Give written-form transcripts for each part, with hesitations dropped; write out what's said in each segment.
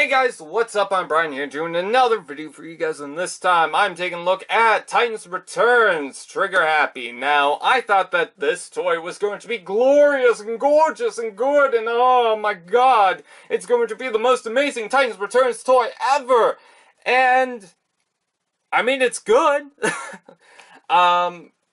Hey guys, what's up? I'm Brian here doing another video for you guys, and this time I'm taking a look at Titans Returns Triggerhappy. Now, I thought that this toy was going to be glorious and gorgeous and good, and oh my god, it's going to be the most amazing Titans Returns toy ever! And, I mean, it's good.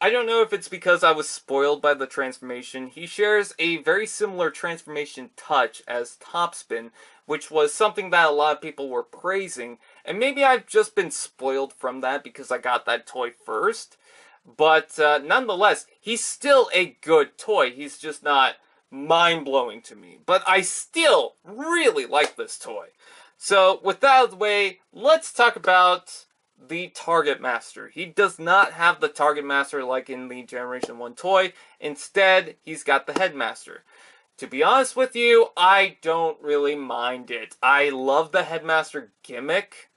I don't know if it's because I was spoiled by the transformation. He shares a very similar transformation touch as Topspin, which was something that a lot of people were praising. And maybe I've just been spoiled from that because I got that toy first. But nonetheless, he's still a good toy. He's just not mind-blowing to me. But I still really like this toy. So with that out of the way, let's talk about the Target Master. He does not have the Target Master like in the Generation 1 toy. Instead, he's got the Headmaster. To be honest with you, I don't really mind it. I love the Headmaster gimmick,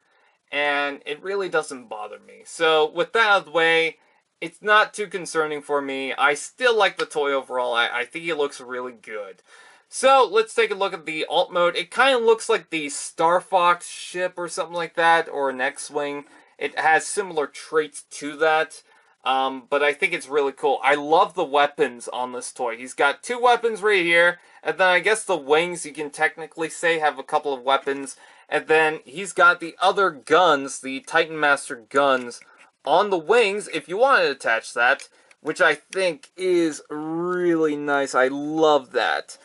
and it really doesn't bother me. So, with that out of the way, it's not too concerning for me. I still like the toy overall. I think it looks really good. So, let's take a look at the alt mode. It kind of looks like the Star Fox ship or something like that, or an X-Wing. It has similar traits to that, but I think it's really cool. I love the weapons on this toy. He's got two weapons right here, and then I guess the wings, you can technically say, have a couple of weapons. And then he's got the other guns, the Titan Master guns, on the wings, if you want to attach that, which I think is really nice. I love that.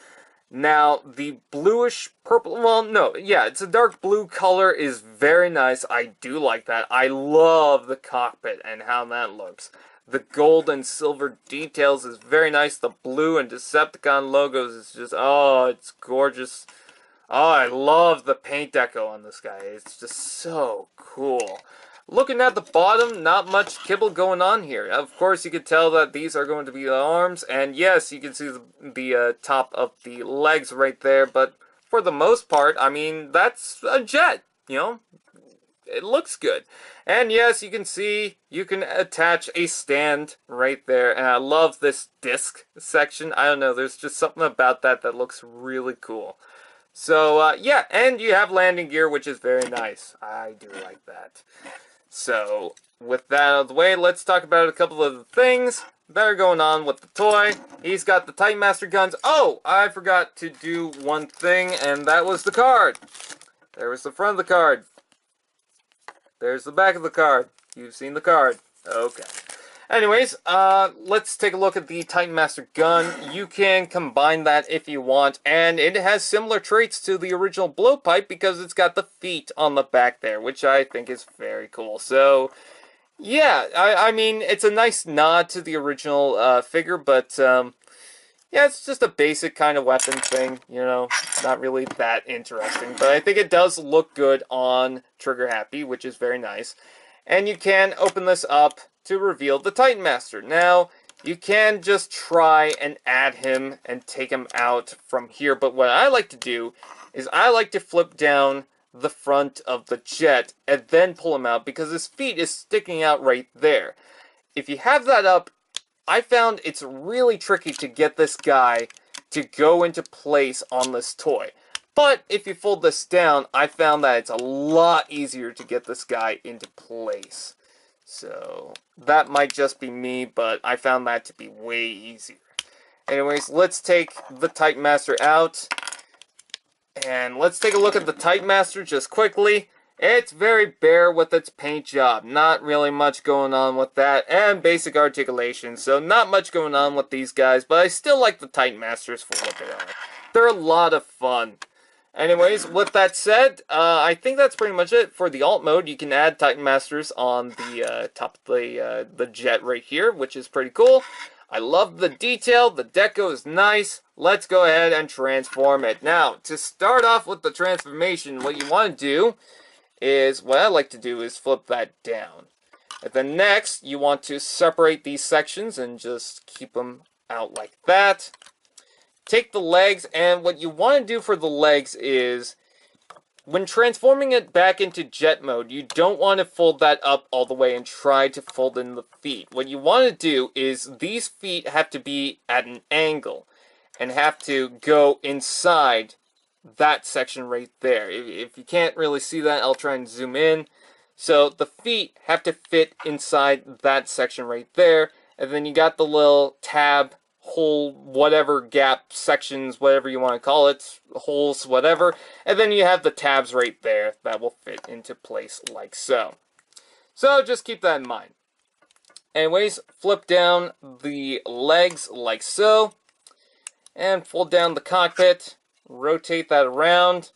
Now, the bluish purple, well, no, yeah, it's a dark blue color is very nice. I do like that. I love the cockpit and how that looks. The gold and silver details is very nice. The blue and Decepticon logos is just, oh, it's gorgeous. Oh, I love the paint deco on this guy. It's just so cool. Looking at the bottom, not much kibble going on here. Of course, you can tell that these are going to be the arms, and yes, you can see the top of the legs right there, but for the most part, I mean, that's a jet, you know? It looks good. And yes, you can see, you can attach a stand right there, and I love this disc section. I don't know, there's just something about that that looks really cool. So, yeah, and you have landing gear, which is very nice. I do like that. So, with that out of the way, let's talk about a couple of the things that are going on with the toy. He's got the Titan Master guns. Oh, I forgot to do one thing, and that was the card. There was the front of the card. There's the back of the card. You've seen the card. Okay. Anyways, let's take a look at the Titan Master gun. You can combine that if you want, and it has similar traits to the original Blowpipe because it's got the feet on the back there, which I think is very cool. So, yeah, I mean, it's a nice nod to the original figure, but, yeah, it's just a basic kind of weapon thing, you know, not really that interesting. But I think it does look good on Triggerhappy, which is very nice. And you can open this up to reveal the Titan Master. Now, you can just try and add him and take him out from here, but what I like to do is I like to flip down the front of the jet and then pull him out because his feet is sticking out right there. If you have that up, I found it's really tricky to get this guy to go into place on this toy. But if you fold this down, I found that it's a lot easier to get this guy into place. So, that might just be me, but I found that to be way easier. Anyways, let's take the Titan Master out. And let's take a look at the Titan Master just quickly. It's very bare with its paint job. Not really much going on with that. And basic articulation. So, not much going on with these guys, but I still like the Titan Masters for what they are. They're a lot of fun. Anyways, with that said, I think that's pretty much it for the alt mode. You can add Titan Masters on the top of the jet right here, which is pretty cool. I love the detail. The deco is nice. Let's go ahead and transform it. Now, to start off with the transformation, what you want to do is, what I like to do is flip that down. And then next, you want to separate these sections and just keep them out like that. Take the legs, and what you want to do for the legs is, when transforming it back into jet mode, you don't want to fold that up all the way and try to fold in the feet. What you want to do is, these feet have to be at an angle, and have to go inside that section right there. If you can't really see that, I'll try and zoom in. So the feet have to fit inside that section right there. And then you got the little tab, hole, whatever, gap, sections, whatever you want to call it, holes, whatever. And then you have the tabs right there that will fit into place like so. So just keep that in mind. Anyways, flip down the legs like so. And fold down the cockpit. Rotate that around.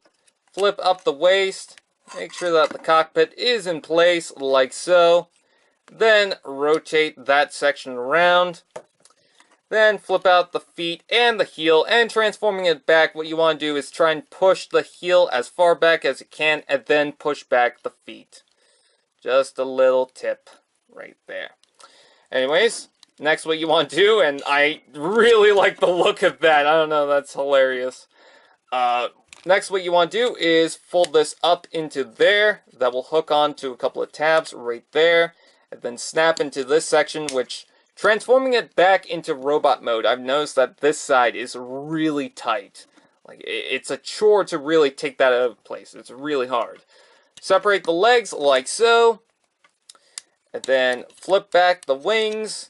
Flip up the waist. Make sure that the cockpit is in place like so. Then rotate that section around. Then flip out the feet and the heel, and transforming it back, what you want to do is try and push the heel as far back as you can, and then push back the feet. Just a little tip right there. Anyways, next what you want to do, and I really like the look of that, I don't know, that's hilarious. Next, what you want to do is fold this up into there. That will hook on to a couple of tabs right there. And then snap into this section, which, transforming it back into robot mode, I've noticed that this side is really tight. Like, it's a chore to really take that out of place. It's really hard. Separate the legs like so. And then flip back the wings.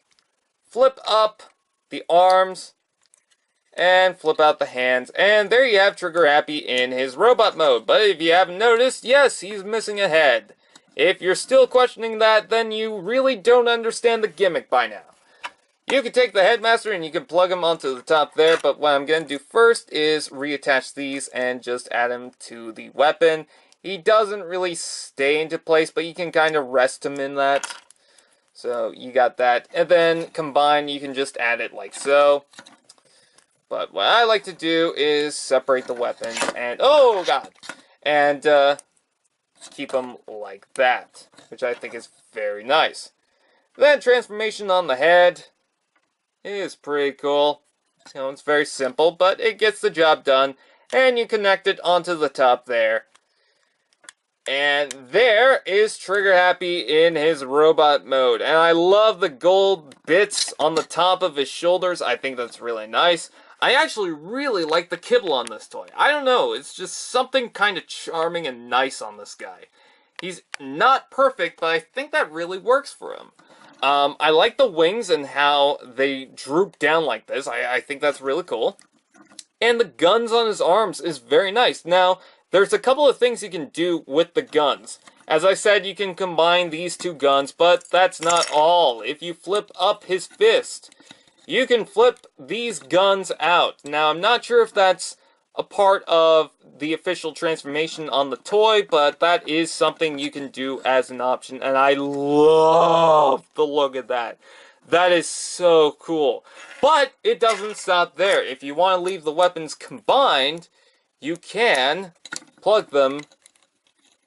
Flip up the arms. And flip out the hands, and there you have Triggerhappy in his robot mode. But if you haven't noticed, yes, he's missing a head. If you're still questioning that, then you really don't understand the gimmick by now. You can take the headmaster and you can plug him onto the top there, but what I'm going to do first is reattach these and just add him to the weapon. He doesn't really stay into place, but you can kind of rest him in that. So you got that. And then combine, you can just add it like so. But what I like to do is separate the weapons and, oh god, and keep them like that, which I think is very nice. Then transformation on the head is pretty cool. You know, it's very simple, but it gets the job done, and you connect it onto the top there. And there is Triggerhappy in his robot mode, and I love the gold bits on the top of his shoulders. I think that's really nice. I actually really like the kibble on this toy. I don't know, it's just something kind of charming and nice on this guy. He's not perfect, but I think that really works for him. I like the wings and how they droop down like this. I think that's really cool. And the guns on his arms is very nice. Now, there's a couple of things you can do with the guns. As I said, you can combine these two guns, but that's not all. If you flip up his fist, you can flip these guns out. Now, I'm not sure if that's a part of the official transformation on the toy, but that is something you can do as an option, and I love the look of that. That is so cool. But it doesn't stop there. If you want to leave the weapons combined, you can plug them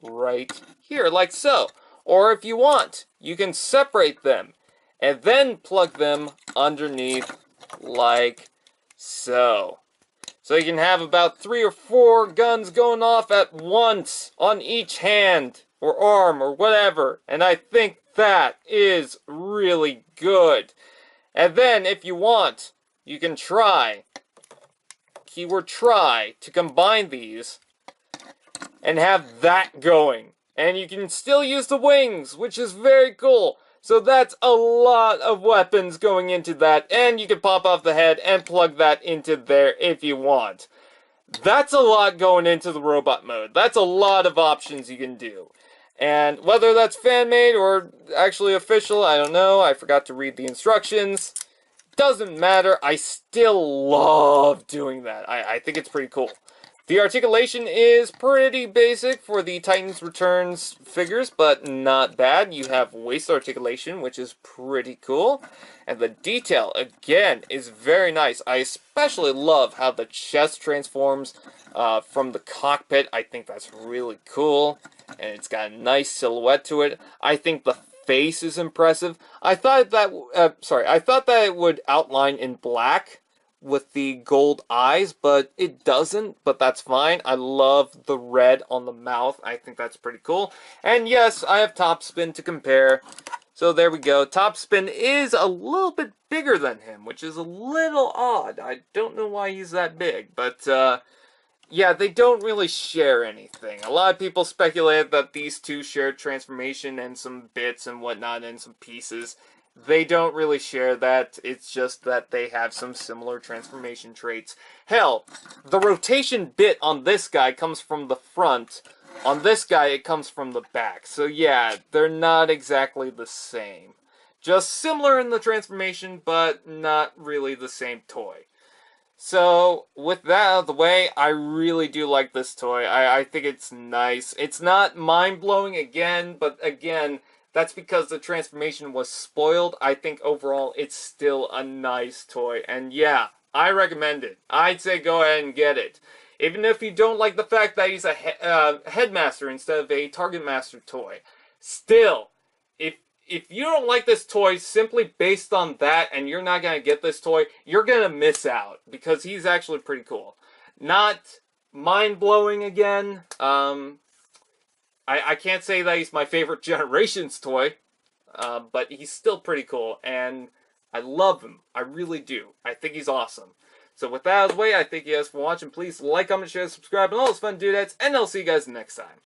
right here, like so. Or if you want, you can separate them and then plug them underneath like so. So you can have about 3 or 4 guns going off at once on each hand or arm or whatever. And I think that is really good. And then if you want, you can try, keyword try, to combine these and have that going. And you can still use the wings, which is very cool. So that's a lot of weapons going into that, and you can pop off the head and plug that into there if you want. That's a lot going into the robot mode. That's a lot of options you can do. And whether that's fan-made or actually official, I don't know. I forgot to read the instructions. Doesn't matter. I still love doing that. I think it's pretty cool. The articulation is pretty basic for the Titans Returns figures, but not bad. You have waist articulation, which is pretty cool. And the detail, again, is very nice. I especially love how the chest transforms from the cockpit. I think that's really cool. And it's got a nice silhouette to it. I think the face is impressive. I thought that it would outline in black with the gold eyes, but it doesn't, but that's fine. I love the red on the mouth. I think that's pretty cool. And yes, I have Topspin to compare. So there we go. Topspin is a little bit bigger than him, which is a little odd. I don't know why he's that big, but Yeah, they don't really share anything. A lot of people speculate that these two share transformation and some bits and whatnot and some pieces. They don't really share that. It's just that they have some similar transformation traits. Hell, the rotation bit on this guy comes from the front. On this guy, it comes from the back. So yeah, they're not exactly the same. Just similar in the transformation, but not really the same toy. So, with that out of the way, I really do like this toy. I think it's nice. It's not mind-blowing again, but again, that's because the transformation was spoiled. I think overall, it's still a nice toy. And yeah, I recommend it. I'd say go ahead and get it. Even if you don't like the fact that he's a headmaster instead of a target master toy. Still, if if you don't like this toy simply based on that and you're not going to get this toy, you're going to miss out because he's actually pretty cool. Not mind-blowing again. I can't say that he's my favorite Generations toy, but he's still pretty cool and I love him. I really do. I think he's awesome. So with that out of the way, I thank you guys for watching. Please like, comment, share, subscribe, and all those fun doodads, and I'll see you guys next time.